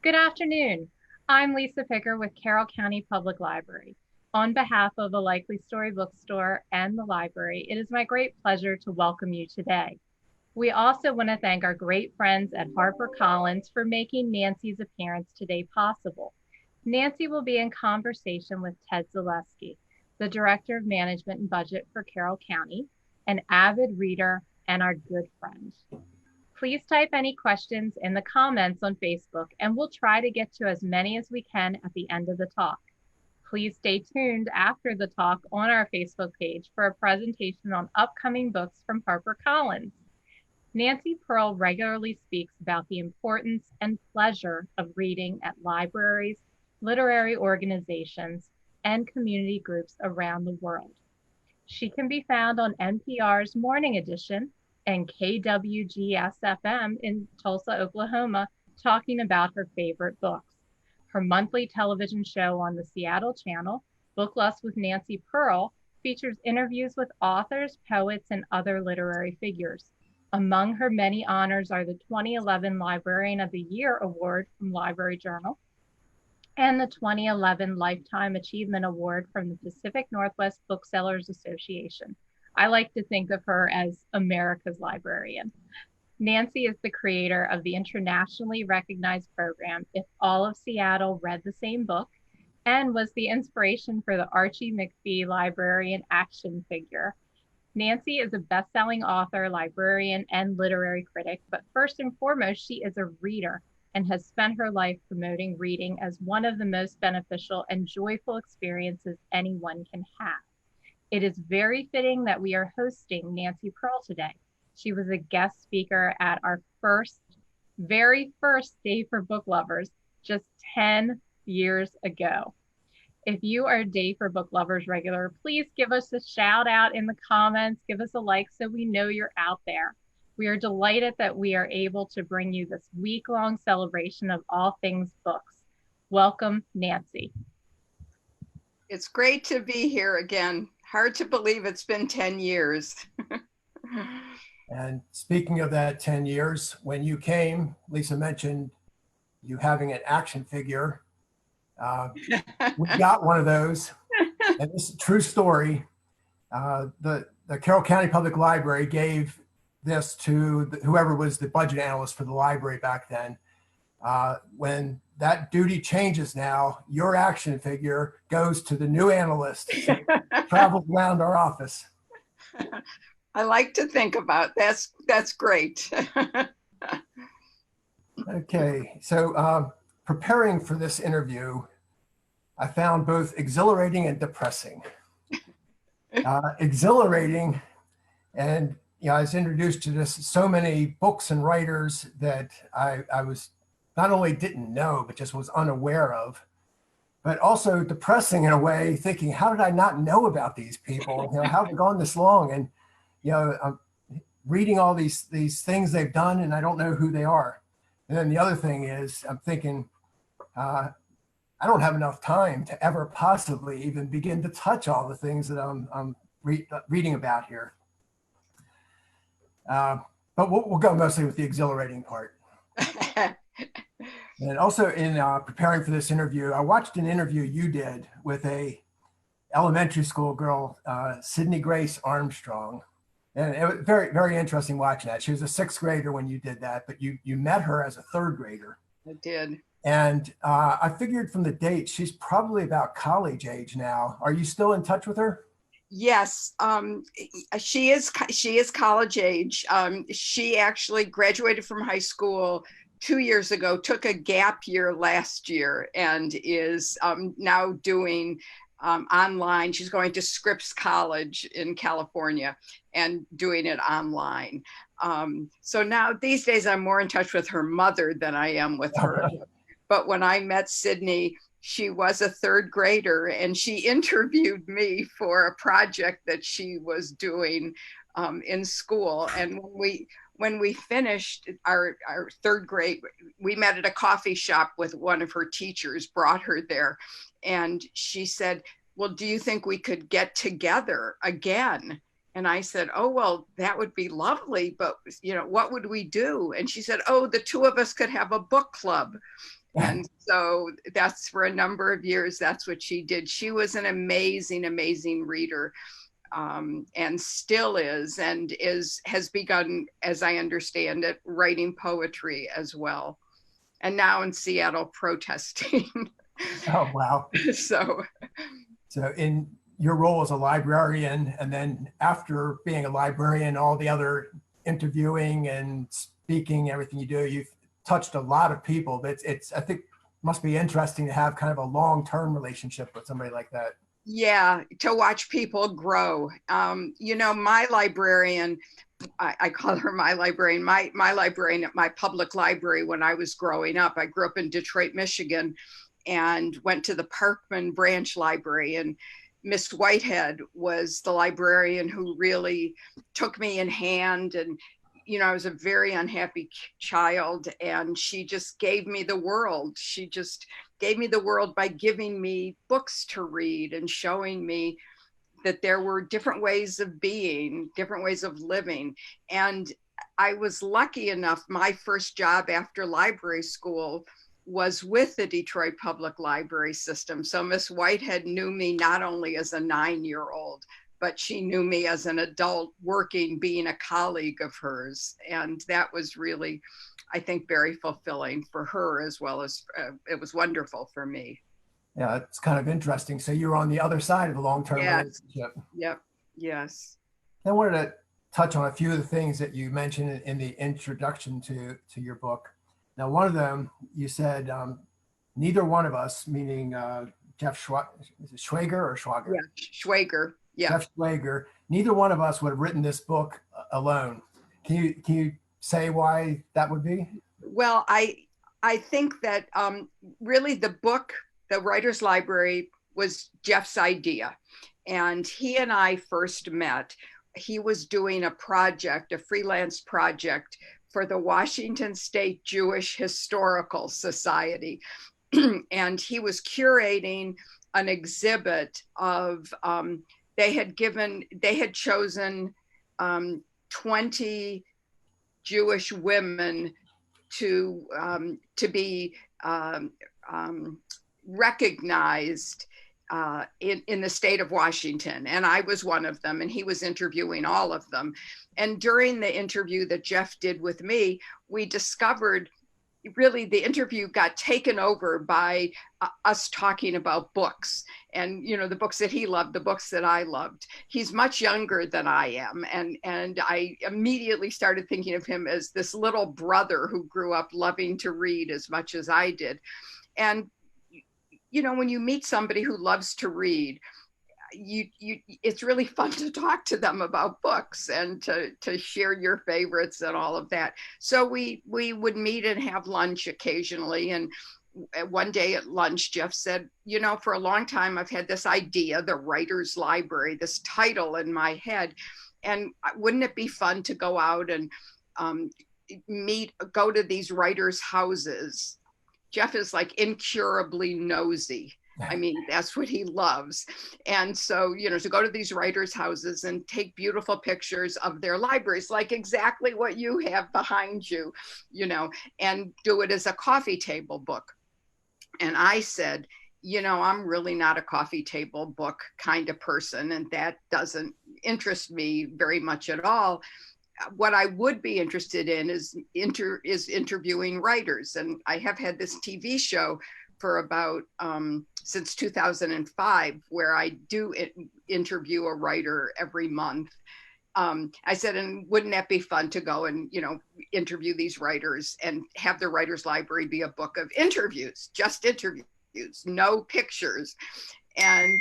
Good afternoon. I'm Lisa Picker with Carroll County Public Library. On behalf of the Likely Story Bookstore and the library, it is my great pleasure to welcome you today. We also want to thank our great friends at HarperCollins for making Nancy's appearance today possible. Nancy will be in conversation with Ted Zaleski, the Director of Management and Budget for Carroll County, an avid reader and our good friend. Please type any questions in the comments on Facebook, and we'll try to get to as many as we can at the end of the talk. Please stay tuned after the talk on our Facebook page for a presentation on upcoming books from HarperCollins. Nancy Pearl regularly speaks about the importance and pleasure of reading at libraries, literary organizations, and community groups around the world. She can be found on NPR's Morning Edition and KWGS-FM in Tulsa, Oklahoma, talking about her favorite books. Her monthly television show on the Seattle channel, Book Lust with Nancy Pearl, features interviews with authors, poets, and other literary figures. Among her many honors are the 2011 Librarian of the Year Award from Library Journal and the 2011 Lifetime Achievement Award from the Pacific Northwest Booksellers Association. I like to think of her as America's librarian. Nancy is the creator of the internationally recognized program, If All of Seattle Read the Same Book, and was the inspiration for the Archie McPhee Librarian action figure. Nancy is a best-selling author, librarian, and literary critic, but first and foremost, she is a reader and has spent her life promoting reading as one of the most beneficial and joyful experiences anyone can have. It is very fitting that we are hosting Nancy Pearl today. She was a guest speaker at our very first Day for Book Lovers just 10 years ago. If you are a Day for Book Lovers regular, please give us a shout out in the comments, give us a like so we know you're out there. We are delighted that we are able to bring you this week-long celebration of all things books. Welcome, Nancy. It's great to be here again. Hard to believe it's been 10 years. And speaking of that 10 years, when you came, Lisa mentioned you having an action figure. We got one of those, and this is a true story. The Carroll County Public Library gave this to whoever was the budget analyst for the library back then. When that duty changes now, your action figure goes to the new analyst. So traveled around our office. I like to think about that's great. Okay, so preparing for this interview, I found both exhilarating and depressing. Exhilarating, and I was introduced to so many books and writers that I was not only didn't know, but just was unaware of, but also depressing in a way, thinking, how did I not know about these people? How have they gone this long? And, I'm reading all these things they've done, and I don't know who they are. And then the other thing is, I'm thinking, I don't have enough time to ever possibly even begin to touch all the things that I'm reading about here. But we'll go mostly with the exhilarating part. And also in preparing for this interview, I watched an interview you did with a elementary school girl, Sydney Grace Armstrong. And it was very, very interesting watching that. She was a sixth grader when you did that, but you met her as a third grader. I did. And I figured from the date, she's probably about college age now. Are you still in touch with her? Yes, she is college age. She actually graduated from high school 2 years ago, took a gap year last year, and is now doing online. She's going to Scripps College in California and doing it online. So now these days I'm more in touch with her mother than I am with her. But when I met Sydney, she was a third grader, and she interviewed me for a project that she was doing in school. And when we finished our third grade, we met at a coffee shop with one of her teachers, brought her there. And she said, well, do you think we could get together again? And I said, oh, well, that would be lovely, but what would we do? And she said, oh, the two of us could have a book club. And so that's for a number of years, that's what she did. She was an amazing, amazing reader, and still is, and has begun, as I understand it, writing poetry as well. And now in Seattle protesting. Oh, wow. So in your role as a librarian, and then after being a librarian, all the other interviewing and speaking, everything you do, you've touched a lot of people. It's I think must be interesting to have kind of a long-term relationship with somebody like that. yeah, to watch people grow. My librarian, I call her my librarian, my librarian at my public library when I was growing up. I grew up in Detroit, Michigan, and went to the Parkman Branch Library. And Miss Whitehead was the librarian who really took me in hand. And, I was a very unhappy child, and she just gave me the world. She just gave me the world by giving me books to read and showing me that there were different ways of being, different ways of living. And I was lucky enough, my first job after library school was with the Detroit Public Library System. So Miss Whitehead knew me not only as a 9-year-old, but she knew me as an adult working, being a colleague of hers. And that was really, I think, very fulfilling for her, as well as it was wonderful for me. Yeah, it's kind of interesting. So you're on the other side of the long-term Yes. relationship. Yep. Yes. I wanted to touch on a few of the things that you mentioned in the introduction to your book. Now, one of them, you said, neither one of us, meaning Jeff Schwager or Schwager? Yeah, Schwager. Yeah. Jeff Schwager, neither one of us would have written this book alone. Can you say why that would be? Well, I think that really the book, The Writer's Library, was Jeff's idea. And he and I first met. He was doing a project, a freelance project for the Washington State Jewish Historical Society. And he was curating an exhibit of, they had chosen 20 Jewish women to be recognized in the state of Washington. And I was one of them, and he was interviewing all of them. And during the interview that Jeff did with me, we discovered really the interview got taken over by us talking about books, and the books that he loved, the books that I loved. He's much younger than I am, and I immediately started thinking of him as this little brother who grew up loving to read as much as I did. And when you meet somebody who loves to read, it's really fun to talk to them about books and to share your favorites and all of that. So we would meet and have lunch occasionally. And one day at lunch, Jeff said, for a long time, I've had this idea, the Writer's Library, this title in my head. And wouldn't it be fun to go out and go to these writers' houses? Jeff is like incurably nosy. I mean, that's what he loves. And so, to go to these writers' houses and take beautiful pictures of their libraries, like exactly what you have behind you, and do it as a coffee table book. And I said, I'm really not a coffee table book kind of person, and that doesn't interest me very much at all. What I would be interested in is interviewing writers. And I have had this TV show for about since 2005, where I do interview a writer every month. I said, and wouldn't that be fun to go and, interview these writers and have the Writer's Library be a book of interviews, just interviews, no pictures. And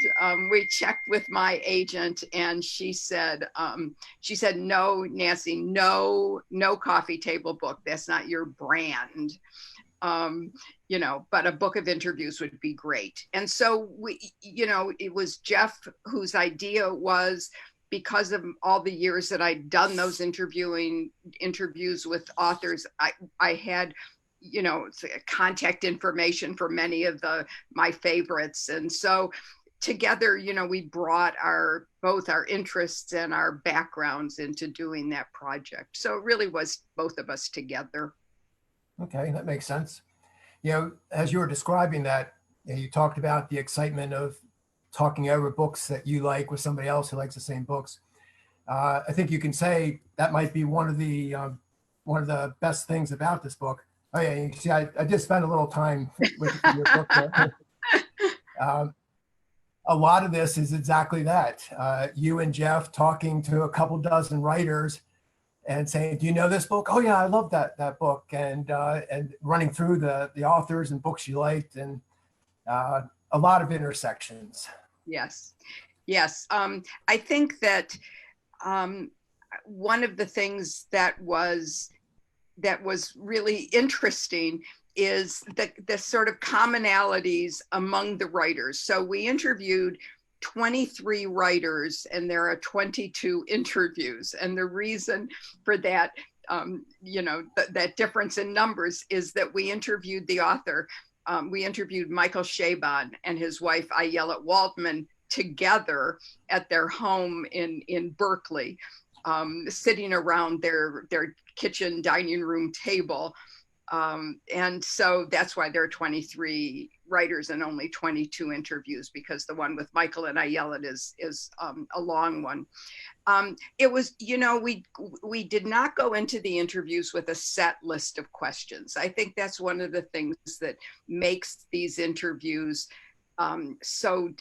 we checked with my agent, and she said, no, Nancy, no coffee table book. That's not your brand. But a book of interviews would be great. And so it was Jeff whose idea was, because of all the years that I'd done those interviews with authors, I had, contact information for many of my favorites. And so together, we brought both our interests and our backgrounds into doing that project. So it really was both of us together. Okay, that makes sense. as you were describing that, you talked about the excitement of talking over books that you like with somebody else who likes the same books. I think you can say that might be one of the best things about this book. Oh yeah, you see, I did spend a little time with your book there. A lot of this is exactly that. You and Jeff talking to a couple dozen writers and saying, "Do you know this book? Oh yeah, I love that book," and running through the authors and books you liked, and a lot of intersections. Yes, yes. I think that one of the things that was really interesting is the sort of commonalities among the writers. So we interviewed 23 writers and there are 22 interviews. And the reason for that, that difference in numbers is that we interviewed the author. We interviewed Michael Chabon and his wife, Ayelet Waldman, together at their home in Berkeley, sitting around their kitchen dining room table. And so that's why there are 23 writers and only 22 interviews, because the one with Michael and Ayelet is a long one. It was, we did not go into the interviews with a set list of questions. I think that's one of the things that makes these interviews so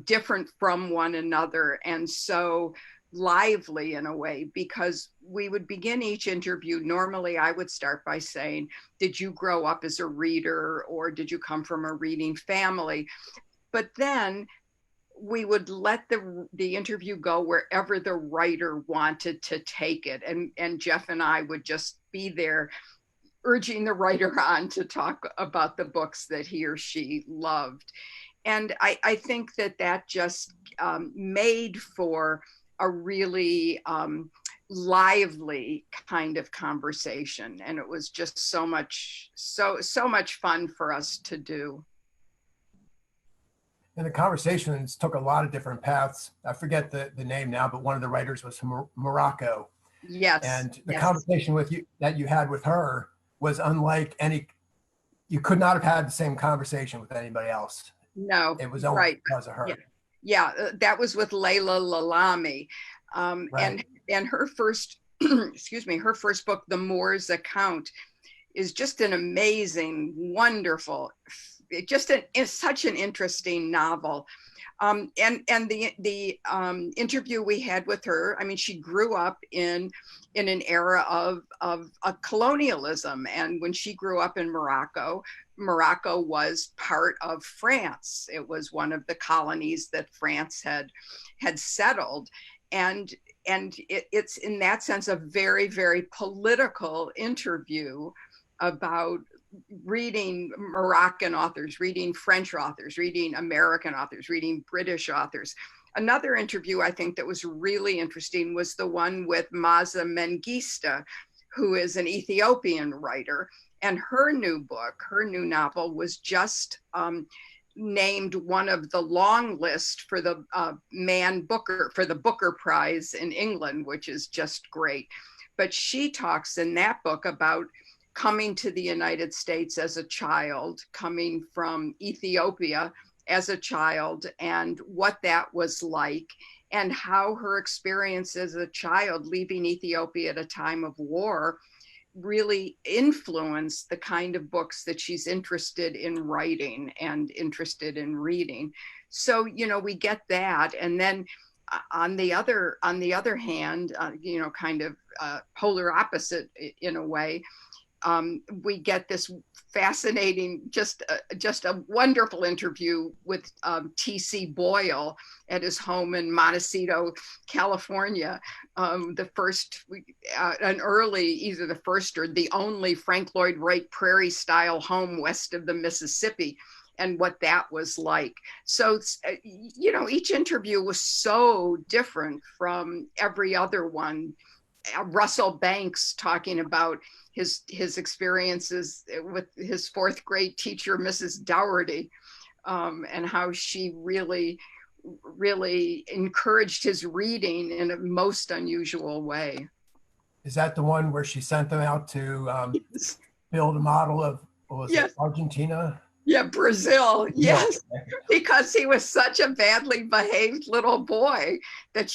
different from one another and so lively in a way, because we would begin each interview. Normally I would start by saying, did you grow up as a reader or did you come from a reading family? But then we would let the interview go wherever the writer wanted to take it. And Jeff and I would just be there urging the writer on to talk about the books that he or she loved. And I think that just made for a really lively kind of conversation. And it was just so much fun for us to do. And the conversations took a lot of different paths. I forget the name now, but one of the writers was from Morocco. Yes. And the conversation that you had with her was unlike any, you could not have had the same conversation with anybody else. No, it was only right because of her. Yeah, that was with Layla Lalami. Right. And her first, her first book, The Moor's Account, is just an amazing, wonderful, it's such an interesting novel. And the interview we had with her, I mean, she grew up in an era of colonialism. And when she grew up in Morocco was part of France. It was one of the colonies that France had settled. And it's in that sense a very, very political interview about reading Moroccan authors, reading French authors, reading American authors, reading British authors. Another interview I think that was really interesting was the one with Maza Mengista, who is an Ethiopian writer. And her new novel was just named one of the long list for the Booker Prize in England, which is just great. But she talks in that book about coming to the United States as a child, coming from Ethiopia as a child, and what that was like, and how her experience as a child leaving Ethiopia at a time of war really influenced the kind of books that she's interested in writing and interested in reading. So, we get that. And then on the other hand, kind of polar opposite in a way, we get this fascinating, just a wonderful interview with T.C. Boyle at his home in Montecito, California. Either the first or the only Frank Lloyd Wright prairie style home west of the Mississippi, and what that was like. So, each interview was so different from every other one. Russell Banks talking about his experiences with his fourth grade teacher, Mrs. Dougherty, and how she really encouraged his reading in a most unusual way. Is that the one where she sent them out to build a model of what was it, Yes. Argentina? Yeah, Brazil. Yeah. Yes. Because he was such a badly behaved little boy that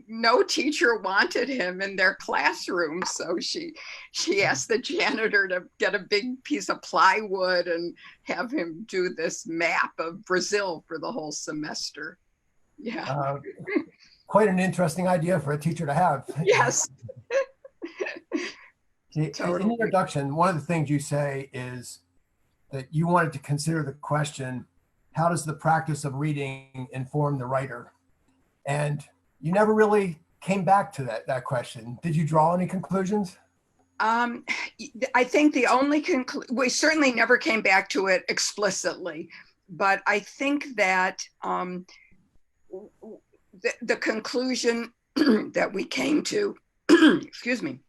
no teacher wanted him in their classroom. So she asked the janitor to get a big piece of plywood and have him do this map of Brazil for the whole semester. Yeah. Quite an interesting idea for a teacher to have. Yes. In Totally. the introduction, one of the things you say is that you wanted to consider the question, how does the practice of reading inform the writer? And you never really came back to that question. Did you draw any conclusions? I think the only we certainly never came back to it explicitly, but I think that the conclusion that we came to, excuse me,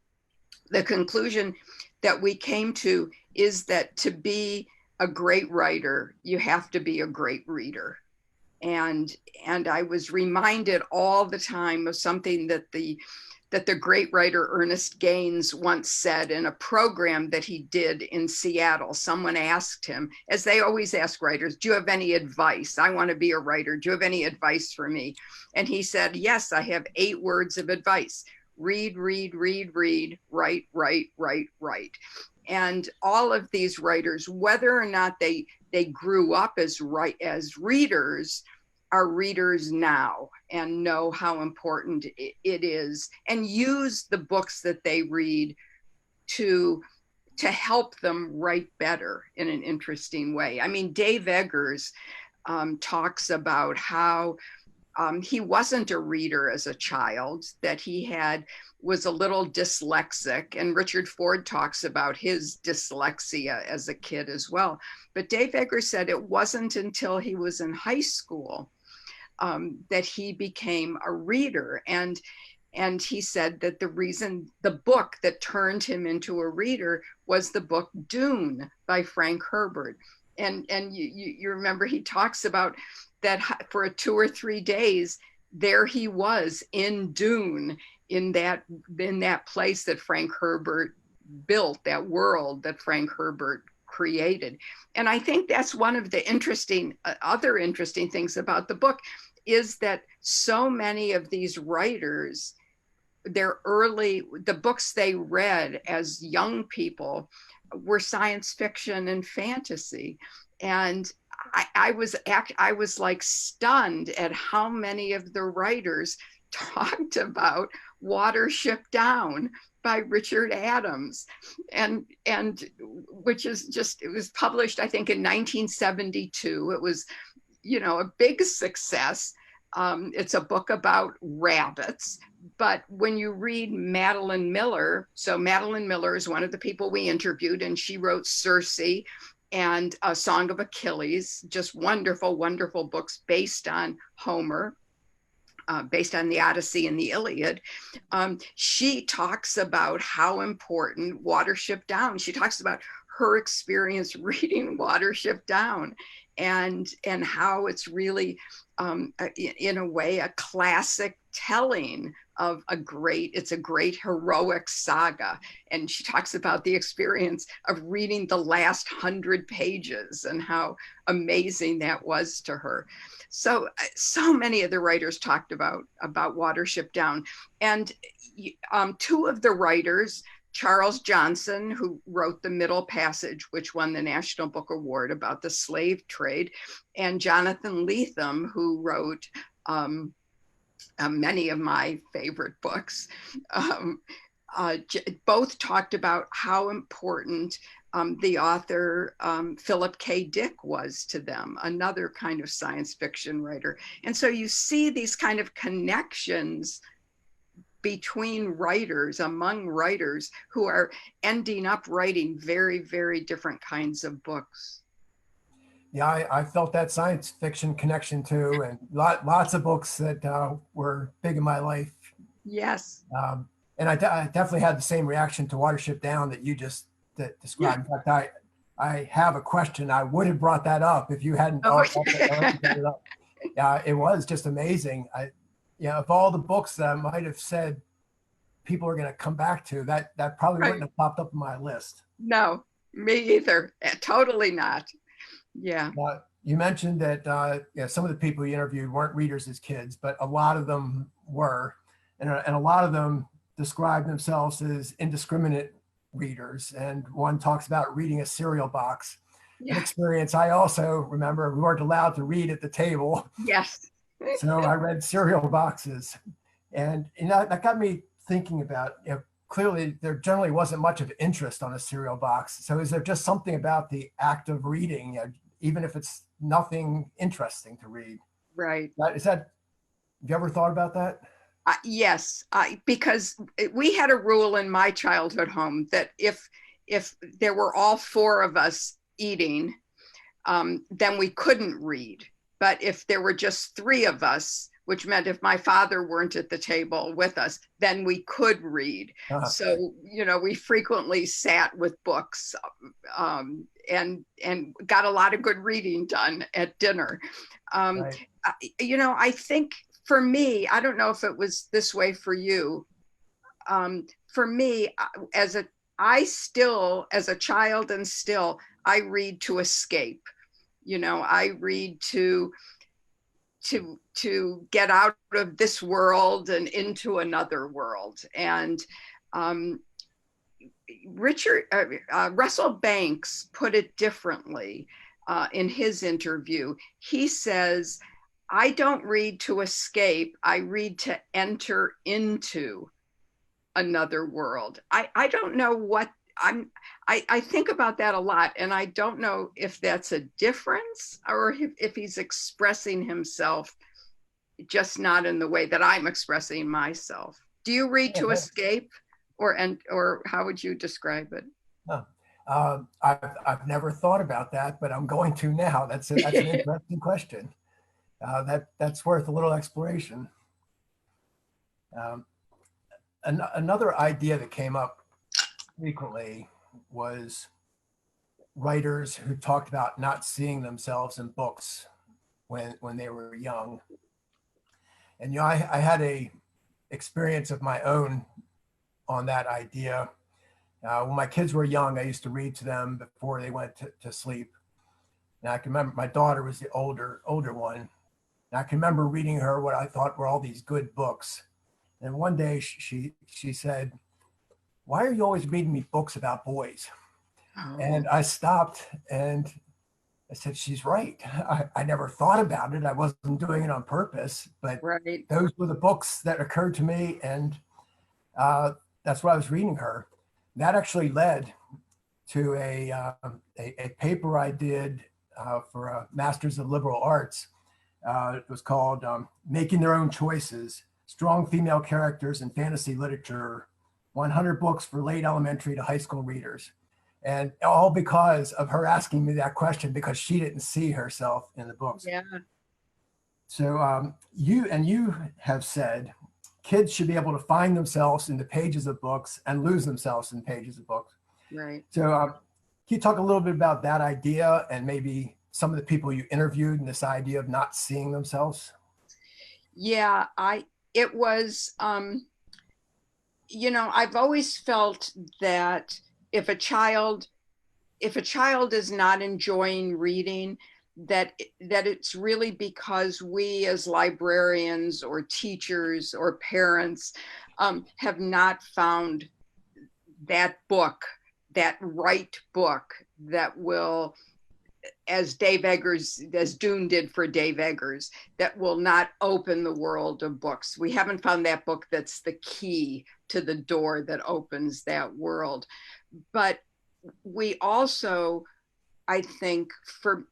the conclusion that we came to is that to be a great writer, you have to be a great reader. And I was reminded all the time of something that the great writer Ernest Gaines once said in a program that he did in Seattle. Someone asked him, as they always ask writers, do you have any advice? I want to be a writer. Do you have any advice for me? And he said, yes, I have 8 words of advice. Read, read, read, read, write, write, write, write. And all of these writers, whether or not they grew up as readers, are readers now and know how important it is and use the books that they read to help them write better in an interesting way. I mean, Dave Eggers talks about how he wasn't a reader as a child, that he was a little dyslexic, and Richard Ford talks about his dyslexia as a kid as well. But Dave Eggers said it wasn't until he was in high school that he became a reader. And he said that the book that turned him into a reader was the book Dune by Frank Herbert. And you remember he talks about that for 2 or 3 days, there he was in Dune, in that place that Frank Herbert built, that world that Frank Herbert created. And I think that's one of the other interesting things about the book, is that so many of these writers, the books they read as young people were science fiction and fantasy. And I was like stunned at how many of the writers talked about Watership Down by Richard Adams, and which is just, it was published, I think, in 1972. It was, a big success. It's a book about rabbits, but when you read Madeline Miller, so Madeline Miller is one of the people we interviewed, and she wrote Circe and A Song of Achilles, just wonderful, wonderful books based on Homer, based on the Odyssey and the Iliad. She talks about how important Watership Down, she talks about her experience reading Watership Down, and how it's really, in a way, a classic telling of it's a great heroic saga. And she talks about the experience of reading the last 100 pages and how amazing that was to her. So many of the writers talked about Watership Down. And 2 of the writers, Charles Johnson, who wrote The Middle Passage, which won the National Book Award about the slave trade, and Jonathan Lethem, who wrote many of my favorite books, both talked about how important the author Philip K. Dick was to them, another kind of science fiction writer. And so you see these kind of connections between writers, among writers who are ending up writing very, very different kinds of books. Yeah, I felt that science fiction connection too, and lots of books that were big in my life. Yes. And I definitely had the same reaction to Watership Down that you just described. Yeah. In fact, I have a question. I would have brought that up if you hadn't brought it up. Yeah, it was just amazing. Of all the books that I might have said people are going to come back to, that probably wouldn't have popped up on my list. No, Me either. Totally not. Yeah. You mentioned that some of the people you interviewed weren't readers as kids, but a lot of them were, and a lot of them describe themselves as indiscriminate readers. And one talks about reading a cereal box. An Yeah. experience I also remember. We weren't allowed to read at the table, Yes. so I read cereal boxes, and that got me thinking about, clearly there generally wasn't much of interest on a cereal box. So is there just something about the act of reading, even if it's nothing interesting to read? Right. Have you ever thought about that? Yes, because we had a rule in my childhood home that if there were all four of us eating, then we couldn't read. But if there were just three of us, which meant if my father weren't at the table with us, then we could read. Uh-huh. So, we frequently sat with books, and got a lot of good reading done at dinner. Right. I think for me, I don't know if it was this way for you. For me, as a child, and still, I read to escape. I read to get out of this world and into another world. And Russell Banks put it differently in his interview. He says, I don't read to escape, I read to enter into another world. I don't know what I think about that a lot, and I don't know if that's a difference or if he's expressing himself just not in the way that I'm expressing myself. Do you read to escape, or how would you describe it? I've never thought about that, but I'm going to now. That's an interesting question. That's worth a little exploration. Another idea that came up frequently was writers who talked about not seeing themselves in books when they were young. And I had a experience of my own on that idea. When my kids were young, I used to read to them before they went to sleep. And I can remember my daughter was the older one. And I can remember reading her what I thought were all these good books. And one day she said, "Why are you always reading me books about boys?" Oh. And I stopped and I said, she's right. I never thought about it. I wasn't doing it on purpose, but Right. those were the books that occurred to me. And that's what I was reading her. That actually led to a paper I did for a Masters of Liberal Arts. It was called Making Their Own Choices, Strong Female Characters in Fantasy Literature, 100 Books for Late Elementary to High School Readers. And all because of her asking me that question, because she didn't see herself in the books. Yeah. So you have said kids should be able to find themselves in the pages of books and lose themselves in pages of books. Right. So can you talk a little bit about that idea and maybe some of the people you interviewed and this idea of not seeing themselves? Yeah, it was, I've always felt that if a child is not enjoying reading, that it's really because we as librarians or teachers or parents have not found that book, that right book that will, as Dune did for Dave Eggers, that will not open the world of books. We haven't found that book that's the key to the door that opens that world. But we also, I think, for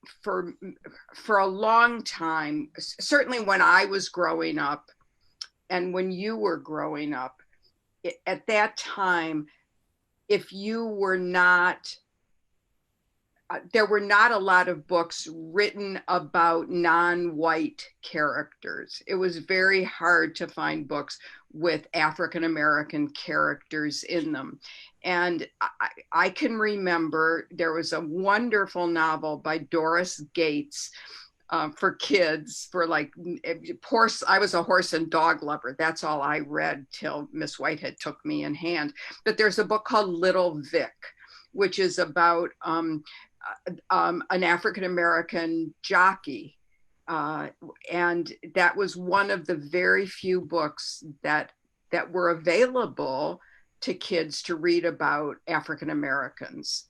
a long time, certainly when I was growing up and when you were growing up, at that time, if you were not, there were not a lot of books written about non-white characters. It was very hard to find books with African-American characters in them. And I can remember there was a wonderful novel by Doris Gates for kids, for like I was a horse and dog lover. That's all I read till Miss Whitehead took me in hand. But there's a book called Little Vic, which is about an African-American jockey. And that was one of the very few books that were available to kids to read about African Americans.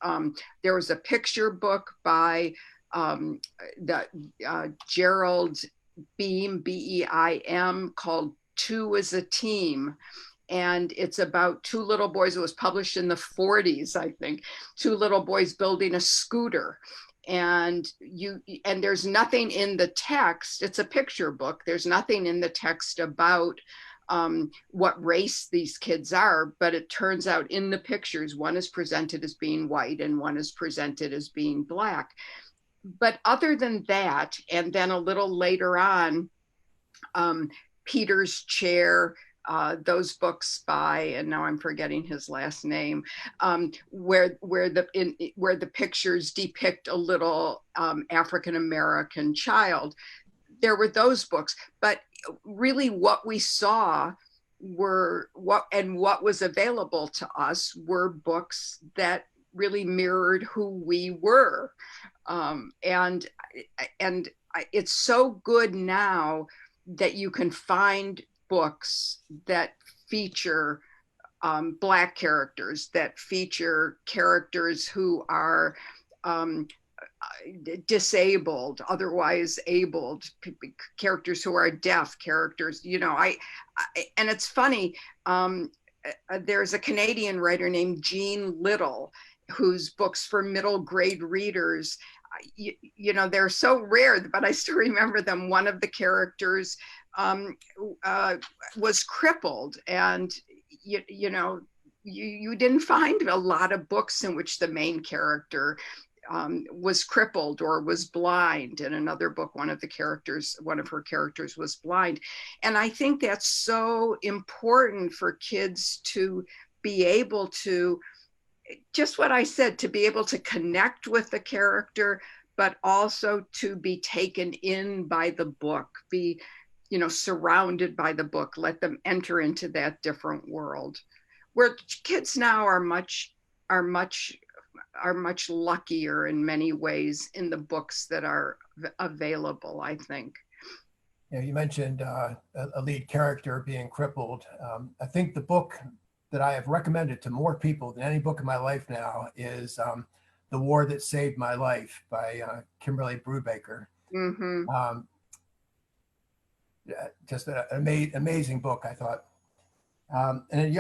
There was a picture book by Gerald Beam, Beim, called Two as a Team. And it's about two little boys. It was published in the 40s, I think. Two little boys building a scooter. And there's nothing in the text. It's a picture book. There's nothing in the text about what race these kids are, but it turns out in the pictures, one is presented as being white and one is presented as being Black. But other than that, and then a little later on, Peter's Chair, those books by, and now I'm forgetting his last name, where the pictures depict a little African American child. There were those books, but really what we saw were what was available to us were books that really mirrored who we were, and it's so good now that you can find books that feature Black characters, that feature characters who are disabled, otherwise abled, characters who are deaf, characters, and it's funny, there's a Canadian writer named Jean Little, whose books for middle grade readers, they're so rare, but I still remember them. One of the characters was crippled, and you didn't find a lot of books in which the main character was crippled or was blind. In another book, one of her characters was blind. And I think that's so important for kids to be able to, just what I said, to be able to connect with the character, but also to be taken in by the book, be, surrounded by the book, let them enter into that different world, where kids now are much luckier in many ways in the books that are available, I think. You mentioned a lead character being crippled. I think the book that I have recommended to more people than any book in my life now is The War That Saved My Life by Kimberly Brubaker. Mm-hmm. Just an amazing book, I thought. And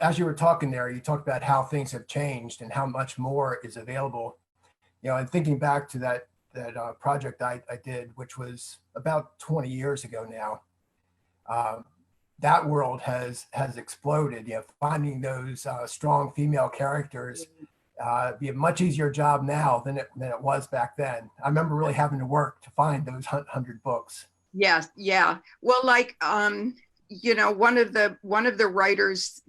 as you were talking there, you talked about how things have changed and how much more is available. And thinking back to that project I did, which was about 20 years ago now, that world has exploded. Finding those strong female characters be a much easier job now than it was back then. I remember really having to work to find those 100 books. Yes, yeah. Well, like one of the writers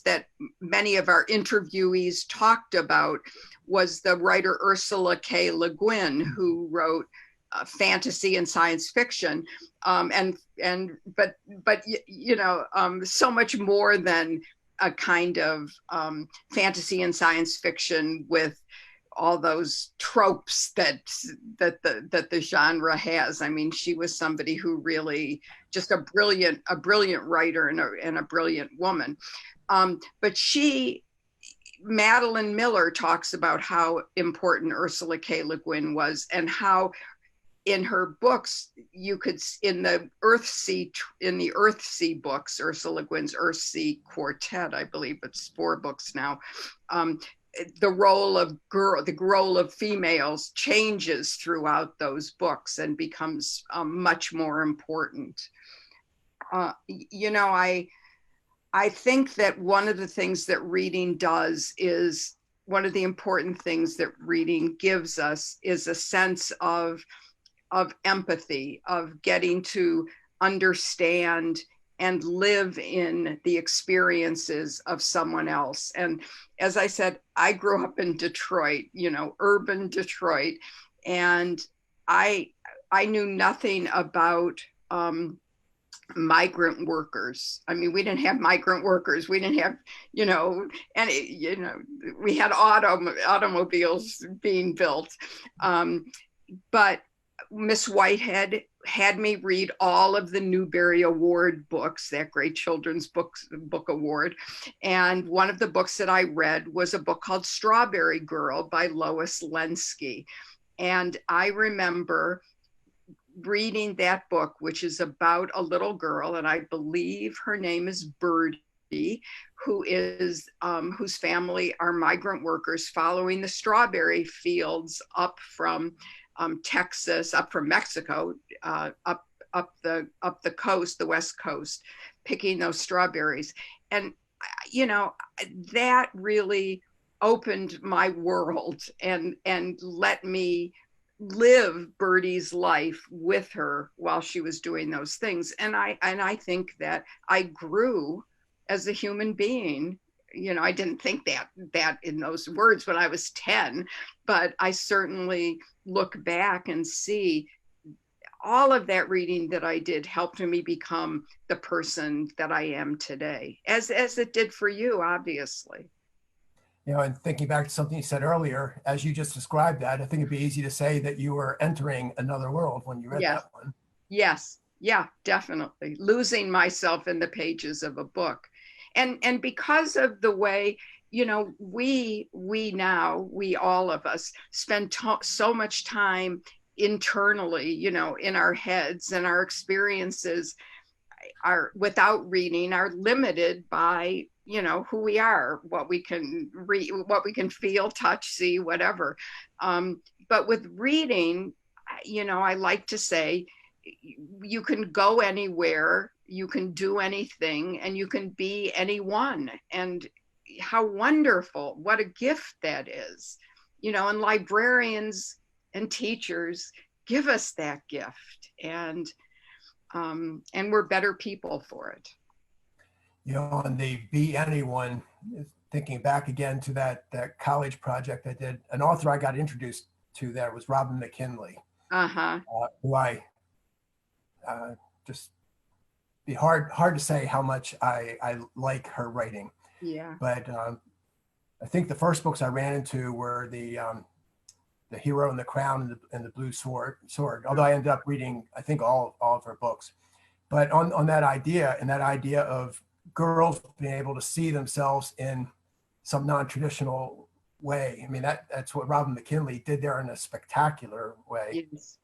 that many of our interviewees talked about was the writer Ursula K. Le Guin, who wrote fantasy and science fiction, but so much more than a kind of fantasy and science fiction with all those tropes that the genre has. I mean, she was somebody who really just a brilliant writer and a brilliant woman. But Madeline Miller talks about how important Ursula K. Le Guin was, and how in her books you could, in the Earthsea books, Ursula Le Guin's Earthsea Quartet, I believe it's 4 books now, the role of females changes throughout those books and becomes much more important. I think that one of the things that reading does is, one of the important things that reading gives us is a sense of empathy, of getting to understand and live in the experiences of someone else. And as I said, I grew up in Detroit, urban Detroit, and I knew nothing about migrant workers. I mean, we didn't have migrant workers. We didn't have, we had automobiles being built. But Miss Whitehead had me read all of the Newbery Award books, that great children's book award. And one of the books that I read was a book called Strawberry Girl by Lois Lenski. And I remember reading that book, which is about a little girl, and I believe her name is Birdie, who is whose family are migrant workers following the strawberry fields up from Texas, up from Mexico, up the coast, the West Coast, picking those strawberries. And that really opened my world and let me live Birdie's life with her while she was doing those things. And I think that I grew as a human being. I didn't think that in those words when I was 10, but I certainly look back and see all of that reading that I did helped me become the person that I am today, as it did for you, obviously. And thinking back to something you said earlier, as you just described that, I think it'd be easy to say that you were entering another world when you read that one. Yes. Yeah, definitely. Losing myself in the pages of a book. And because of the way, we all of us spend so much time internally, in our heads, and our experiences are, without reading, are limited by who we are, what we can read, what we can feel, touch, see, whatever. But with reading, I like to say you can go anywhere, you can do anything, and you can be anyone. And how wonderful, what a gift that is. And librarians and teachers give us that gift, and we're better people for it. On the Be Anyone, thinking back again to that college project I did, an author I got introduced to there was Robin McKinley, who I just be hard to say how much I like her writing. Yeah. But I think the first books I ran into were the Hero and the Crown and the Blue Sword. Although I ended up reading, I think, all of her books. But on that idea, and that idea of girls being able to see themselves in some non-traditional way. I mean, that's what Robin McKinley did there in a spectacular way. Yes.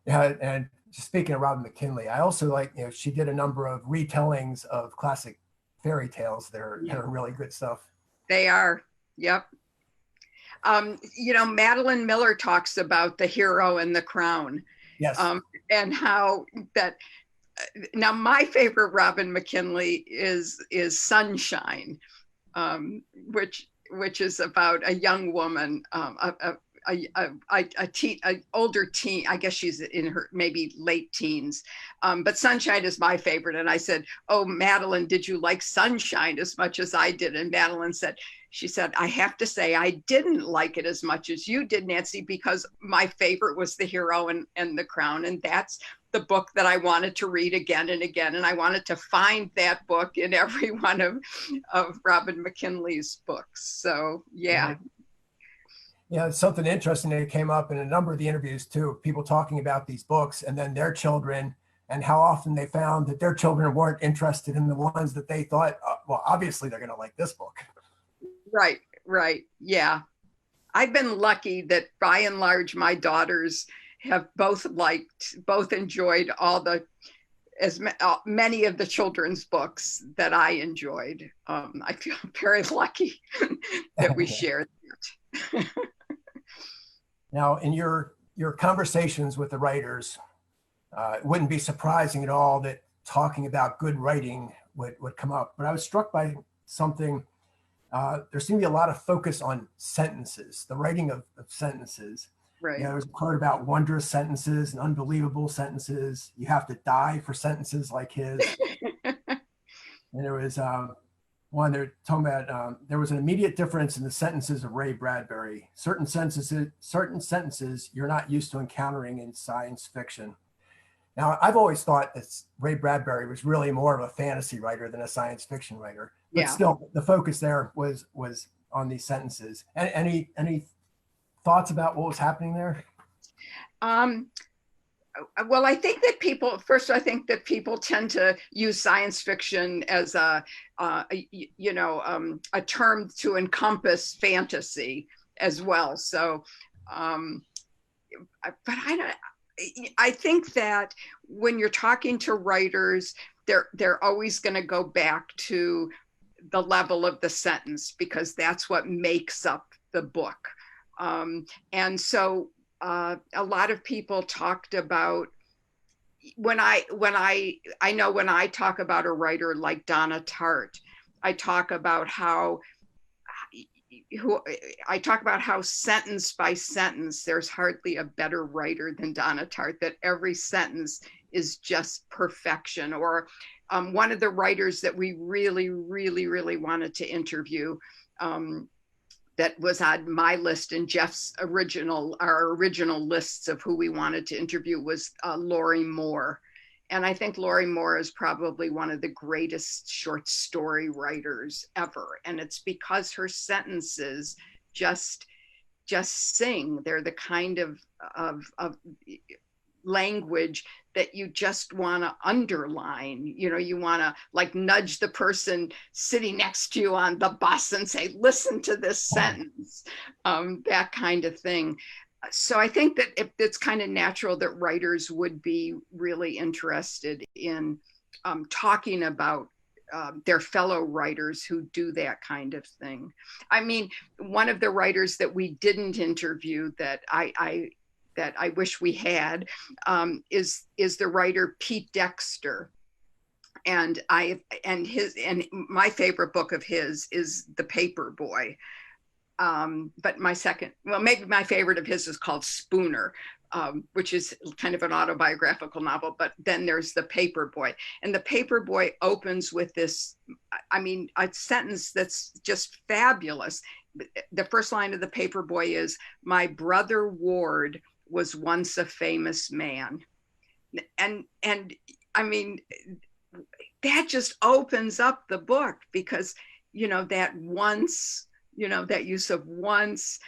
Yeah, and just speaking of Robin McKinley, I also like, she did a number of retellings of classic fairy tales that are really good stuff. They are. Yep. Madeline Miller talks about the Hero and the Crown. Yes. And how that. Now, my favorite Robin McKinley is Sunshine, which is about a young woman, an older teen. I guess she's in her maybe late teens, but Sunshine is my favorite. And I said, "Oh, Madeline, did you like Sunshine as much as I did?" And Madeline said, "I have to say I didn't like it as much as you did, Nancy, because my favorite was the Hero and the Crown, and that's the book that I wanted to read again and again. And I wanted to find that book in every one of Robin McKinley's books." So, yeah. Yeah, it's something interesting that came up in a number of the interviews too, people talking about these books and then their children, and how often they found that their children weren't interested in the ones that they thought, well, obviously they're going to like this book. Right. Yeah. I've been lucky that by and large, my daughters have both enjoyed many of the children's books that I enjoyed. I feel very lucky that we share that. Now, in your conversations with the writers, it wouldn't be surprising at all that talking about good writing would come up. But I was struck by something. There seemed to be a lot of focus on sentences, the writing of sentences. Right. There was a quote about wondrous sentences and unbelievable sentences. You have to die for sentences like his. And there was one they're talking about. There was an immediate difference in the sentences of Ray Bradbury. Certain sentences you're not used to encountering in science fiction. Now, I've always thought that Ray Bradbury was really more of a fantasy writer than a science fiction writer, but Yeah. still, the focus there was on these sentences. Any thoughts about what was happening there? Um, well, I think that I think that people tend to use science fiction as a term to encompass fantasy as well. So, but I think that when you're talking to writers, they're always going to go back to the level of the sentence, because that's what makes up the book. And so a lot of people talked about, when I talk about a writer like Donna Tartt, I talk about how sentence by sentence, there's hardly a better writer than Donna Tartt, that every sentence is just perfection. Or one of the writers that we really, really, really wanted to interview, that was on my list and Jeff's our original lists of who we wanted to interview, was Lori Moore. And I think Lori Moore is probably one of the greatest short story writers ever. And it's because her sentences just sing. They're the kind of language that you just want to underline. You want to like nudge the person sitting next to you on the bus and say, listen to this sentence, that kind of thing. So I think that it's kind of natural that writers would be really interested in talking about their fellow writers who do that kind of thing. I mean, one of the writers that we didn't interview that I wish we had is the writer Pete Dexter. And my favorite book of his is The Paperboy. But maybe my favorite of his is called Spooner, which is kind of an autobiographical novel. But then there's The Paperboy. And The Paperboy opens with this, a sentence that's just fabulous. The first line of The Paperboy is, "My brother Ward was once a famous man." And I mean, that just opens up the book, because, that once, that use of once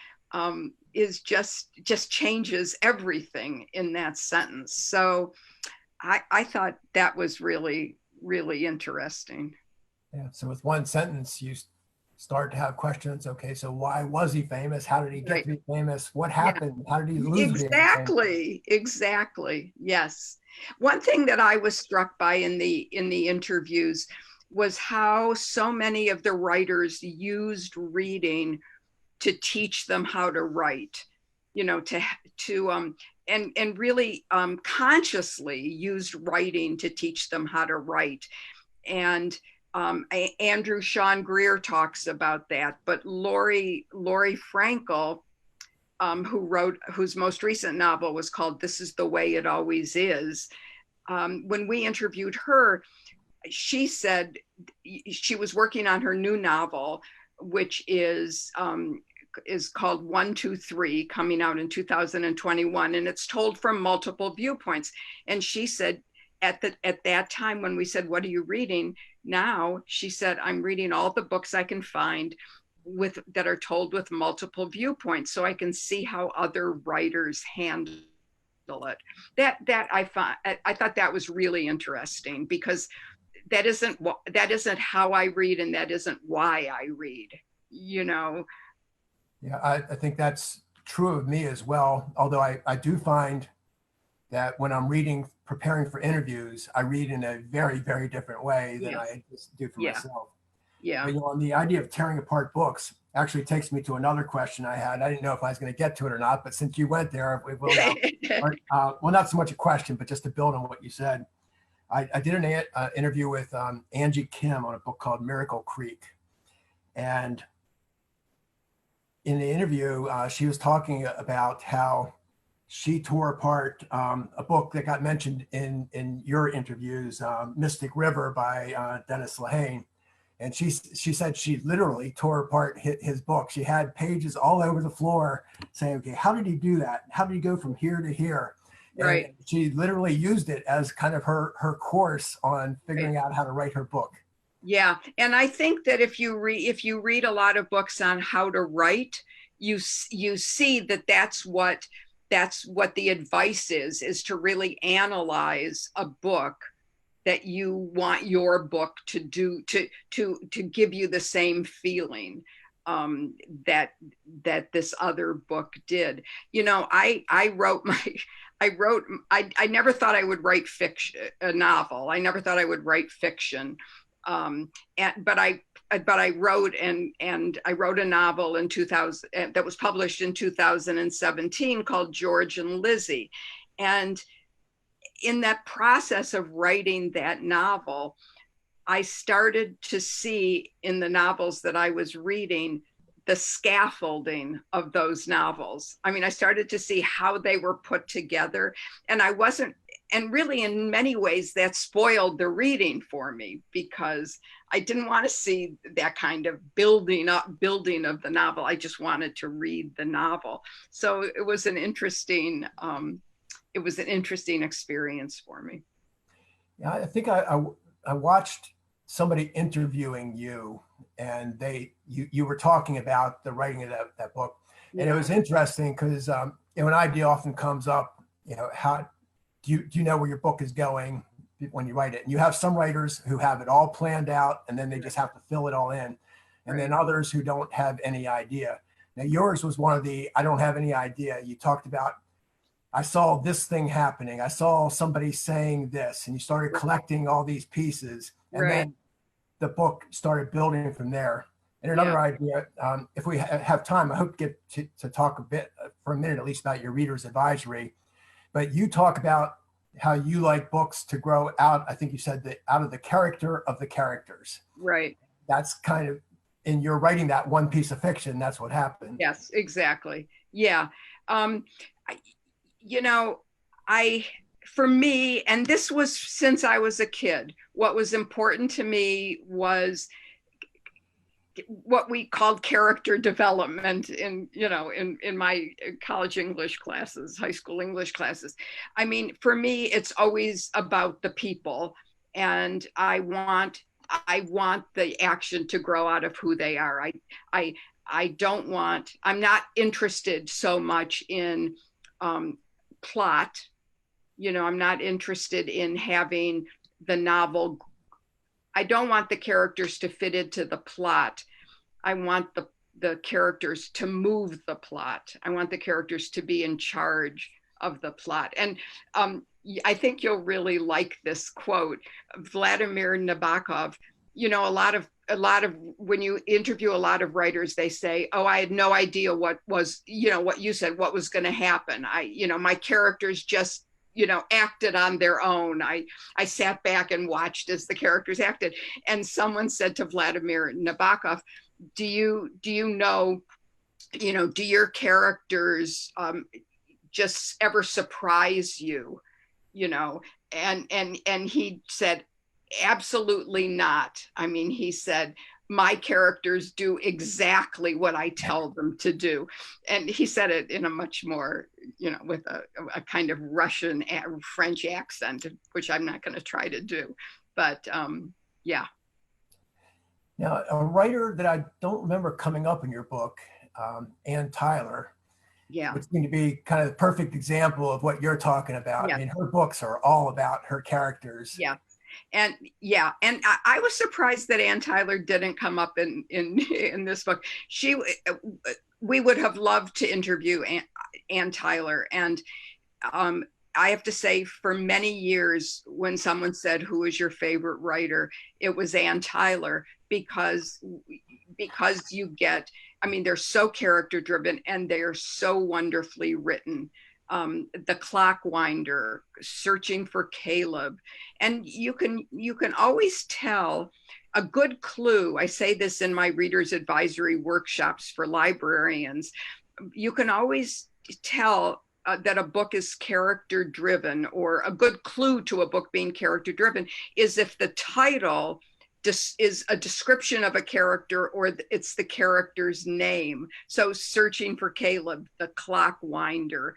is just changes everything in that sentence. So I thought that was really, really interesting. Yeah. So with one sentence, you start to have questions. Okay, so why was he famous? How did he get to be famous? What happened? How did he lose? Exactly. Yes. One thing that I was struck by in the interviews was how so many of the writers used reading to teach them how to write, and really consciously used writing to teach them how to write. And Andrew Sean Greer talks about that, but Lori Frankel, whose most recent novel was called This Is the Way It Always Is, when we interviewed her, she said she was working on her new novel, which is called 1, 2, 3, coming out in 2021, and it's told from multiple viewpoints. And she said, at that time when we said, what are you reading now? She said, I'm reading all the books I can find that are told with multiple viewpoints, so I can see how other writers handle it. That I thought that was really interesting, because that isn't how I read, and that isn't why I read. Yeah, I think that's true of me as well. Although I do find that when I'm preparing for interviews, I read in a very, very different way than I just do for myself. Yeah. But, on the idea of tearing apart books actually takes me to another question I had. I didn't know if I was going to get to it or not, but since you went there, we will now. Well, not so much a question, but just to build on what you said. I did an interview with Angie Kim on a book called Miracle Creek. And in the interview, she was talking about how she tore apart a book that got mentioned in your interviews, Mystic River by Dennis Lehane. And she said she literally tore apart his book. She had pages all over the floor saying, okay, how did he do that? How did he go from here to here? Right. And she literally used it as kind of her course on figuring Right. out how to write her book. Yeah, and I think that if you read a lot of books on how to write, you see that that's what the advice is to really analyze a book that you want your book to do, to give you the same feeling that this other book did. You know, I wrote my I never thought I would write fiction, a novel. I never thought I would write fiction. But I wrote I wrote a novel in 2000 that was published in 2017 called George and Lizzie. And in that process of writing that novel, I started to see in the novels that I was reading the scaffolding of those novels. I mean, I started to see how they were put together, and I wasn't, and really in many ways that spoiled the reading for me, because I didn't want to see that kind of building of the novel. I just wanted to read the novel. So it was an interesting experience for me. Yeah, I think I watched somebody interviewing you, and you were talking about the writing of that book. And it was interesting because an idea often comes up, how do you know where your book is going when you write it? And you have some writers who have it all planned out, and then they just have to fill it all in. And then others who don't have any idea. Now yours was one of the, I don't have any idea. You talked about, I saw this thing happening. I saw somebody saying this, and you started collecting all these pieces, and then the book started building from there. And another idea, if we have time, I hope to get to talk a bit for a minute, at least, about your reader's advisory. But you talk about how you like books to grow out. I think you said that out of the character of the characters. Right. That's kind of, in your writing that one piece of fiction, that's what happened. Yes, exactly. Yeah. For me, and this was since I was a kid, what was important to me was what we called character development in my college English classes, high school English classes. I mean, for me, it's always about the people, and I want the action to grow out of who they are. I'm not interested so much in plot. I'm not interested in having the novel. I don't want the characters to fit into the plot. I want the characters to move the plot. I want the characters to be in charge of the plot. And I think you'll really like this quote. Vladimir Nabokov, a lot of when you interview a lot of writers, they say, oh, I had no idea what was, what you said, what was going to happen. My characters just acted on their own. I sat back and watched as the characters acted. And someone said to Vladimir Nabokov, do your characters just ever surprise you? And he said, absolutely not. I mean, he said, my characters do exactly what I tell them to do. And he said it in a much more, with a kind of Russian, French accent, which I'm not going to try to do. But yeah. Now, a writer that I don't remember coming up in your book, Ann Tyler, would seem to be kind of the perfect example of what you're talking about. I mean, her books are all about her characters. And I was surprised that Ann Tyler didn't come up in this book. We would have loved to interview Ann Tyler. And I have to say, for many years, when someone said, who is your favorite writer, it was Ann Tyler, because you get, I mean, they're so character driven and they're so wonderfully written. The Clockwinder, Searching for Caleb. And you can always tell a good clue. I say this in my reader's advisory workshops for librarians. You can always tell that a book is character driven, or a good clue to a book being character driven is if the title is a description of a character, or it's the character's name. So Searching for Caleb, The Clockwinder,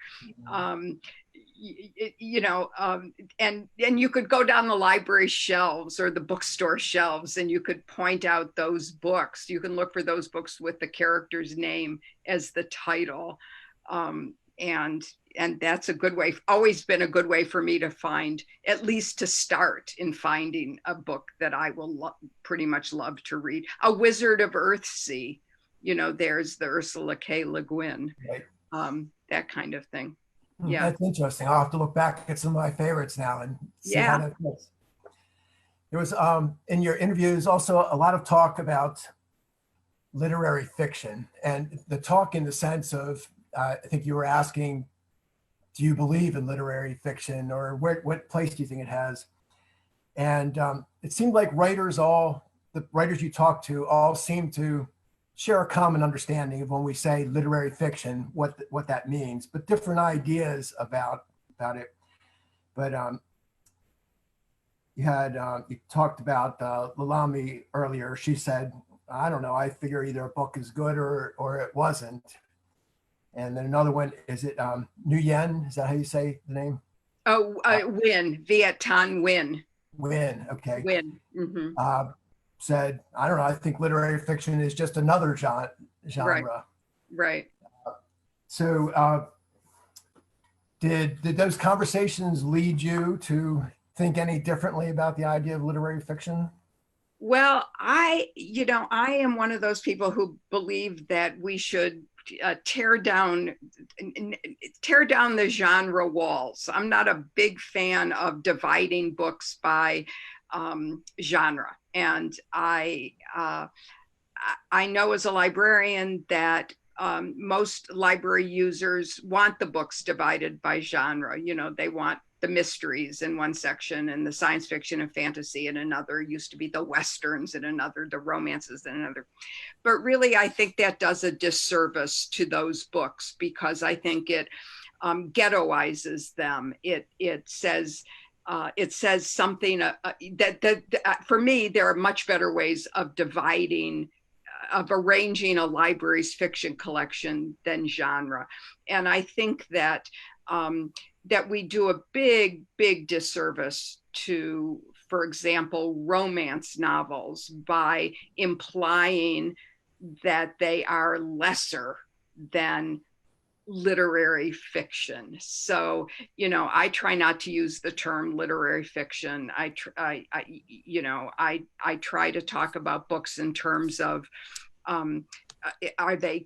and you could go down the library shelves or the bookstore shelves and you could point out those books. You can look for those books with the character's name as the title. And that's a good way, always been a good way for me to find, at least to start in finding a book that I will pretty much love to read. A Wizard of Earthsea, there's the Ursula K. Le Guin, Right. that kind of thing. Yeah. That's interesting. I'll have to look back at some of my favorites now and see how that fits. There was, in your interviews, also a lot of talk about literary fiction, and the talk in the sense of, I think you were asking, do you believe in literary fiction, or what place do you think it has? And it seemed like the writers you talked to all seem to share a common understanding of when we say literary fiction, what that means, but different ideas about it. But you talked about Lalami earlier. She said, I don't know, I figure either a book is good or it wasn't. And then another one, is it Nguyen? Is that how you say the name? Oh, Nguyen, Viet Thanh Nguyen. Nguyen, okay. Nguyen. Mm-hmm. Said, I don't know, I think literary fiction is just another genre. Right. So did those conversations lead you to think any differently about the idea of literary fiction? Well, I am one of those people who believe that we should tear down the genre walls. I'm not a big fan of dividing books by genre. And I know as a librarian that most library users want the books divided by genre. They want the mysteries in one section and the science fiction and fantasy in another, used to be the Westerns in another, the romances in another. But really, I think that does a disservice to those books, because I think it ghettoizes them. It says something that for me, there are much better ways of arranging a library's fiction collection than genre. And I think that we do a big disservice to, for example, romance novels by implying that they are lesser than literary fiction. So, I try not to use the term literary fiction. I try to talk about books in terms of, are they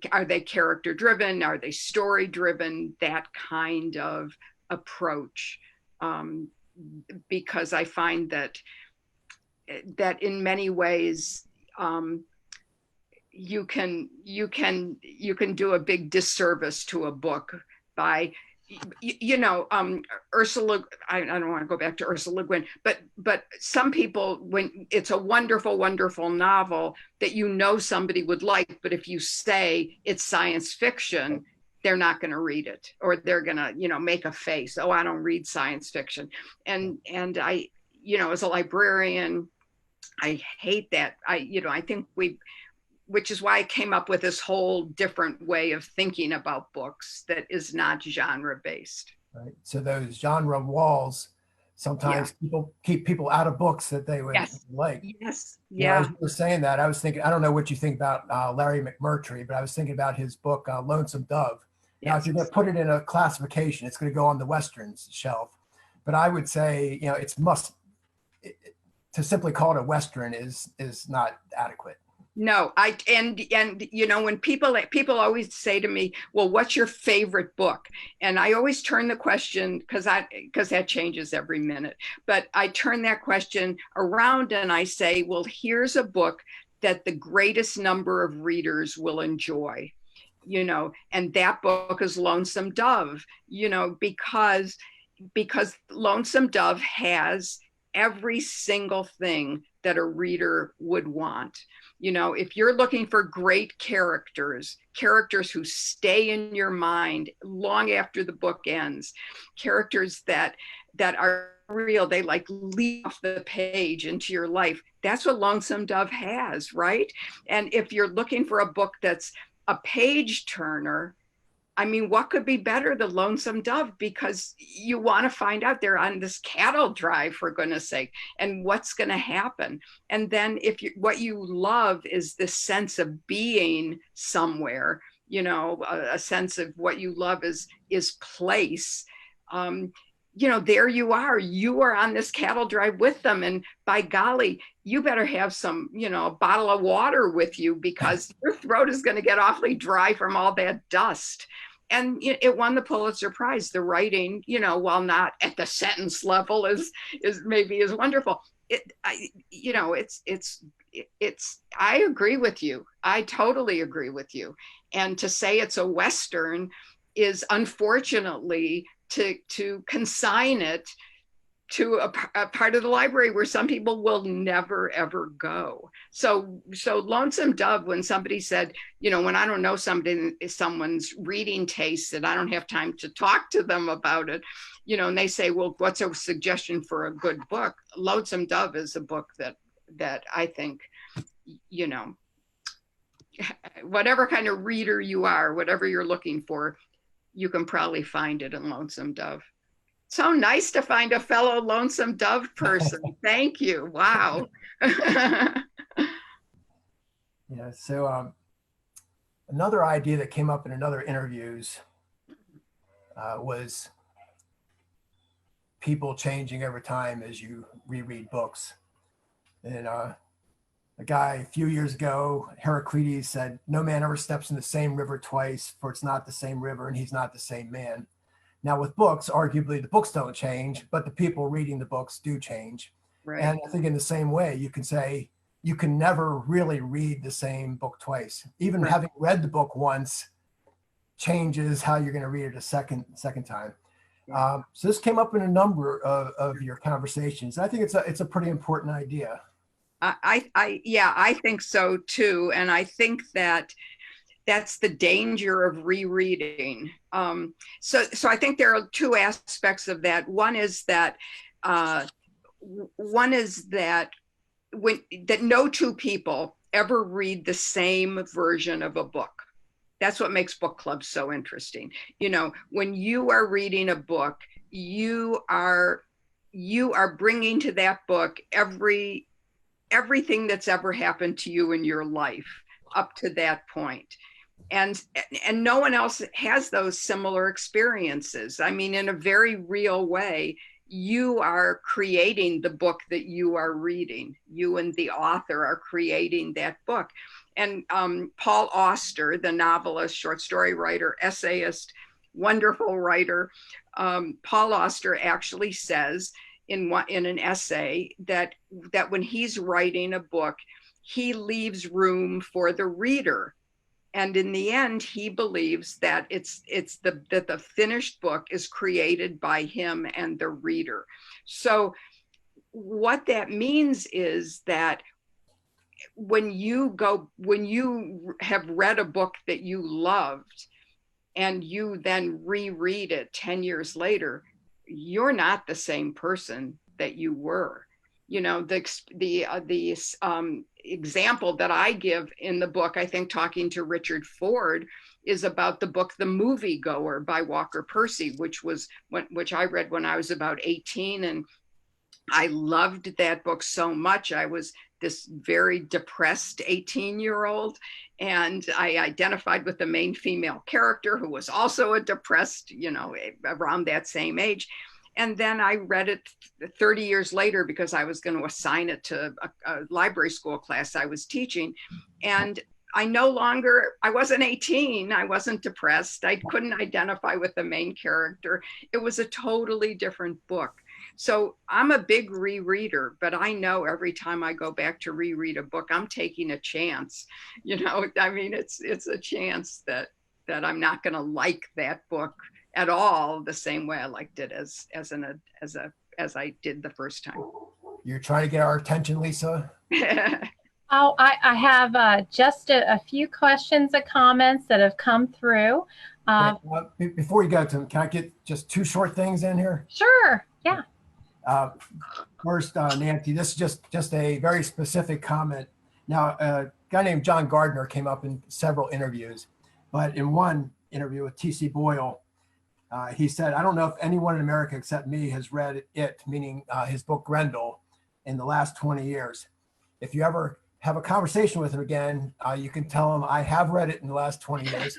character driven? Are they story driven? That kind of approach, because I find that in many ways, you can do a big disservice to a book by, Ursula. I don't want to go back to Ursula Le Guin, but some people, when it's a wonderful novel that somebody would like, but if you say it's science fiction, they're not going to read it, or they're going to, make a face. Oh, I don't read science fiction. And I, as a librarian, I hate that. I think which is why I came up with this whole different way of thinking about books that is not genre based. Right. So those genre walls, sometimes people keep people out of books that they would like. Yes. Yeah. As you were saying that, I was thinking, I don't know what you think about Larry McMurtry, but I was thinking about his book, Lonesome Dove. Now, if you're going to put it in a classification, it's going to go on the Westerns shelf. But I would say, to simply call it a Western is not adequate. No, when people always say to me, well, what's your favorite book? And I always turn the question, because that changes every minute, but I turn that question around and I say, well, here's a book that the greatest number of readers will enjoy, and that book is Lonesome Dove, because Lonesome Dove has every single thing that a reader would want. If you're looking for great characters who stay in your mind long after the book ends, characters that are real, they like leap off the page into your life. That's what Lonesome Dove has, right? And if you're looking for a book that's a page turner, I mean, what could be better, The Lonesome Dove? Because you want to find out they're on this cattle drive, for goodness sake, and what's going to happen. And then if you, what you love is this sense of being somewhere, you know, a sense of what you love is place. You know, there you are on this cattle drive with them. And by golly, you better have some, you know, a bottle of water with you, because your throat is going to get awfully dry from all that dust. And it won the Pulitzer Prize. The writing, you know, while not at the sentence level, is maybe is wonderful. You know, I agree with you. I totally agree with you. And to say it's a Western is, unfortunately, to consign it to a part of the library where some people will never ever go. So Lonesome Dove, when somebody said, you know, when I don't know someone's reading taste, that I don't have time to talk to them about it, you know, and they say, well, what's a suggestion for a good book? Lonesome Dove is a book that I think, you know, whatever kind of reader you are, whatever you're looking for, you can probably find it in Lonesome Dove. So nice to find a fellow Lonesome Dove person. Thank you. Wow. Yeah. So another idea that came up in another interviews was people changing over time as you reread books. And a guy a few years ago, Heraclitus, said, "No man ever steps in the same river twice, for it's not the same river and he's not the same man." Now with books, arguably the books don't change, but the people reading the books do change. Right. And I think in the same way, you can say you can never really read the same book twice. Even Right. having read the book once changes how you're going to read it a second time. Yeah. So this came up in a number of your conversations. I think it's a pretty important idea. I think so too. And I think that's the danger of rereading. So I think there are two aspects of that. One is that no two people ever read the same version of a book. That's what makes book clubs so interesting. You know, when you are reading a book, you are bringing to that book everything that's ever happened to you in your life up to that point. And no one else has those similar experiences. I mean, in a very real way, you are creating the book that you are reading. You and the author are creating that book. And Paul Auster, the novelist, short story writer, essayist, wonderful writer, Paul Auster actually says in an essay that when he's writing a book, he leaves room for the reader. And in the end, he believes that that the finished book is created by him and the reader. So what that means is that when you have read a book that you loved and you then reread it 10 years later, you're not the same person that you were. You know, the example that I give in the book, I think talking to Richard Ford, is about the book The Moviegoer by Walker Percy, which I read when I was about 18, and I loved that book so much. I was this very depressed 18-year-old, and I identified with the main female character, who was also a depressed, you know, around that same age. And then I read it 30 years later because I was going to assign it to a library school class I was teaching. And I wasn't 18. I wasn't depressed. I couldn't identify with the main character. It was a totally different book. So I'm a big rereader, but I know every time I go back to reread a book, I'm taking a chance. You know, I mean, it's a chance that I'm not going to like that book at all the same way I liked it as I did the first time. You're trying to get our attention, Lisa? Oh, I have just a few questions and comments that have come through. Before you go to them, can I get just two short things in here? Sure, yeah. First, Nancy, this is just a very specific comment. Now, a guy named John Gardner came up in several interviews, but in one, interview with T.C. Boyle. He said, I don't know if anyone in America except me has read it, meaning his book Grendel, in the last 20 years. If you ever have a conversation with him again, you can tell him I have read it in the last 20 years.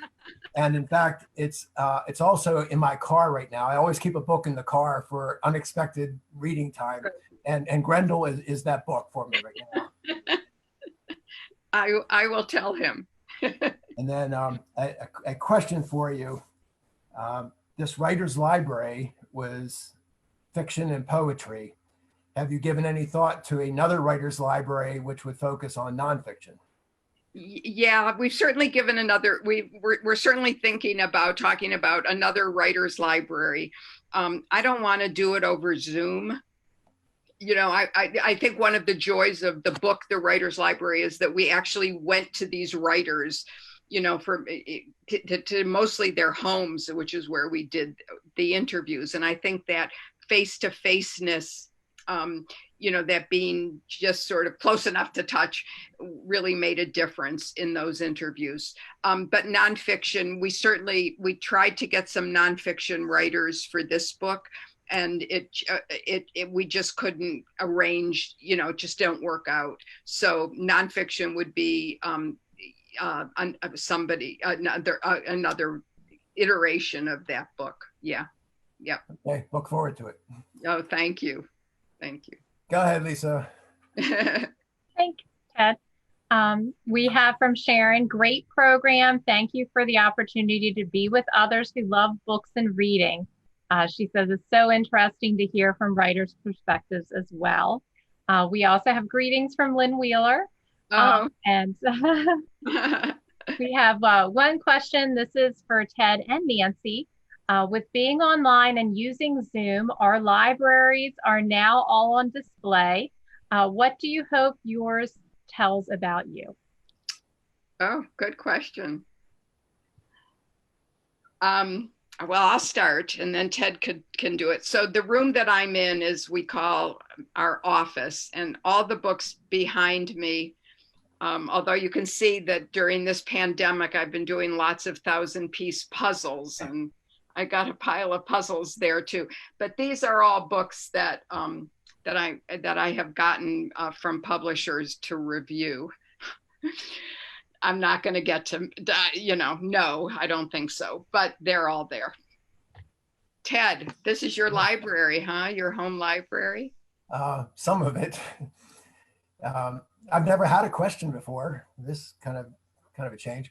And in fact, it's also in my car right now. I always keep a book in the car for unexpected reading time. And Grendel is that book for me right now. I will tell him. And then a question for you. This writer's library was fiction and poetry. Have you given any thought to another writer's library which would focus on nonfiction? Yeah, we've certainly given another, we're certainly thinking about talking about another writer's library. I don't want to do it over Zoom. You know, I think one of the joys of the book, The Writer's Library, is that we actually went to these writers, you know, to mostly their homes, which is where we did the interviews. And I think that face-to-faceness, you know, that being just sort of close enough to touch really made a difference in those interviews. But nonfiction, we tried to get some nonfiction writers for this book, and we just couldn't arrange, you know, just don't work out. So nonfiction would be another iteration of that book. Yeah. Okay, look forward to it. Oh, thank you. Go ahead, Lisa. Thanks, Ted. We have from Sharon, great program. Thank you for the opportunity to be with others who love books and reading. She says it's so interesting to hear from writers' perspectives as well. We also have greetings from Lynn Wheeler. And we have one question. This is for Ted and Nancy. With being online and using Zoom, our libraries are now all on display. What do you hope yours tells about you? Oh, good question. Well, I'll start and then Ted can do it. So the room that I'm in is, we call our office, and all the books behind me, although you can see that during this pandemic, I've been doing lots of 1,000-piece puzzles, and I got a pile of puzzles there too. But these are all books that I have gotten from publishers to review. I'm not going to get to, you know, no, I don't think so, but they're all there. Ted, this is your library, huh? Your home library? Some of it. I've never had a question before. This kind of a change.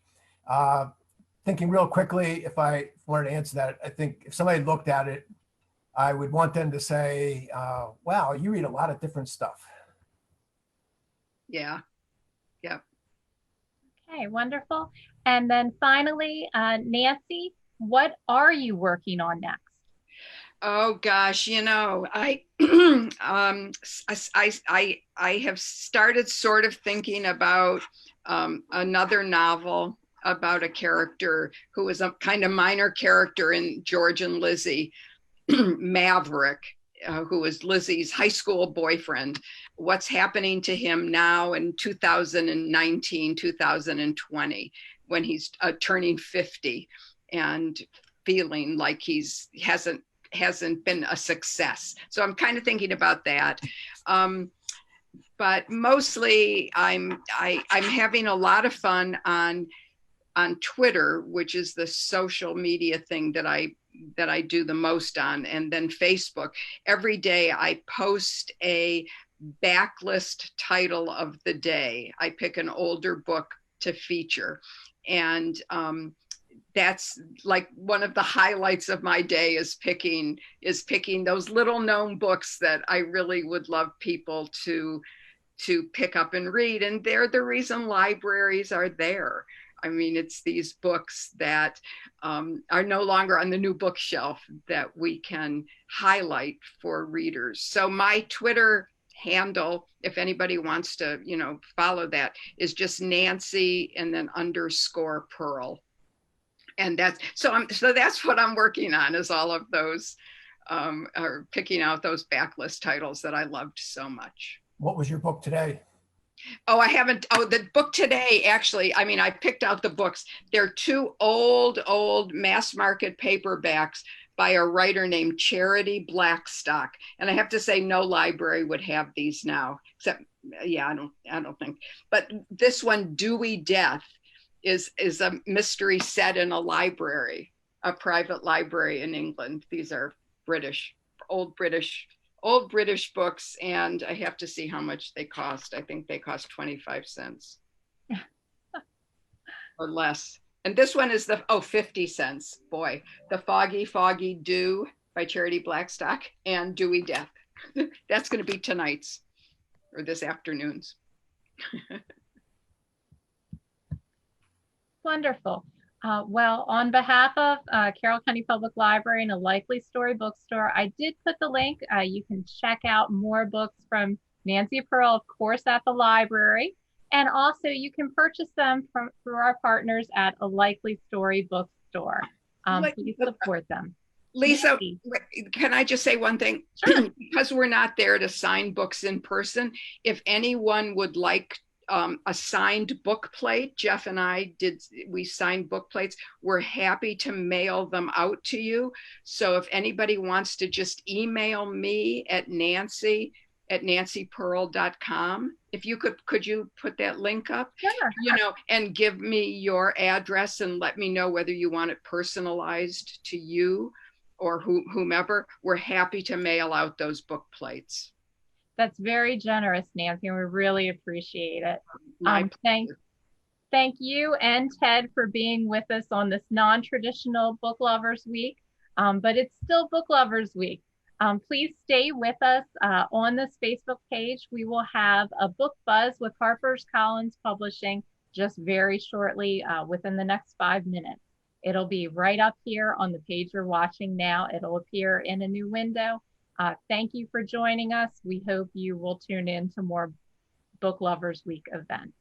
Thinking real quickly, if I wanted to answer that, I think if somebody looked at it, I would want them to say, wow, you read a lot of different stuff. Yeah. Okay, wonderful. And then finally, Nancy, what are you working on next? Oh gosh, you know, I have started sort of thinking about another novel about a character who was a kind of minor character in George and Lizzie, Maverick, who was Lizzie's high school boyfriend. What's happening to him now in 2019, 2020, when he's turning 50 and feeling like hasn't been a success. So I'm kind of thinking about that. But mostly I'm having a lot of fun on Twitter, which is the social media thing that I do the most on, and then Facebook. Every day I post a backlist title of the day. I pick an older book to feature, and that's like one of the highlights of my day is picking those little known books that I really would love people to pick up and read. And they're the reason libraries are there. I mean, it's these books that are no longer on the new bookshelf that we can highlight for readers. So my Twitter handle, if anybody wants to, you know, follow that, is just Nancy and then _Pearl. And that's what I'm working on, is all of those, or picking out those backlist titles that I loved so much. What was your book today? Oh, I haven't. Oh, the book today, actually, I mean, I picked out the books. They're two old mass market paperbacks by a writer named Charity Blackstock. And I have to say, no library would have these now, except, yeah, I don't think. But this one, Dewey Death, is a mystery set in a library, a private library in England. These are British, old British old British books, and I have to see how much they cost. I think they cost 25 cents or less. And this one is 50 cents. Boy, The Foggy Dew by Charity Blackstock and Dewey Death. That's going to be tonight's or this afternoon's. Wonderful. Well, on behalf of Carroll County Public Library and a Likely Story Bookstore, I did put the link. You can check out more books from Nancy Pearl, of course, at the library. And also you can purchase them through our partners at a Likely Story Bookstore. Please support them. Lisa, can I just say one thing? Sure. Because we're not there to sign books in person, if anyone would like a signed book plate, Jeff and I we signed book plates. We're happy to mail them out to you. So if anybody wants to just email me at nancypearl.com. If you could you put that link up? Sure. And give me your address and let me know whether you want it personalized to you or whomever. We're happy to mail out those book plates. That's very generous, Nancy, and we really appreciate it. Thank you and Ted for being with us on this non-traditional Book Lovers Week, but it's still Book Lovers Week. Please stay with us on this Facebook page. We will have a book buzz with HarperCollins Publishing just very shortly, within the next 5 minutes. It'll be right up here on the page you're watching now. It'll appear in a new window. Thank you for joining us. We hope you will tune in to more Book Lovers Week events.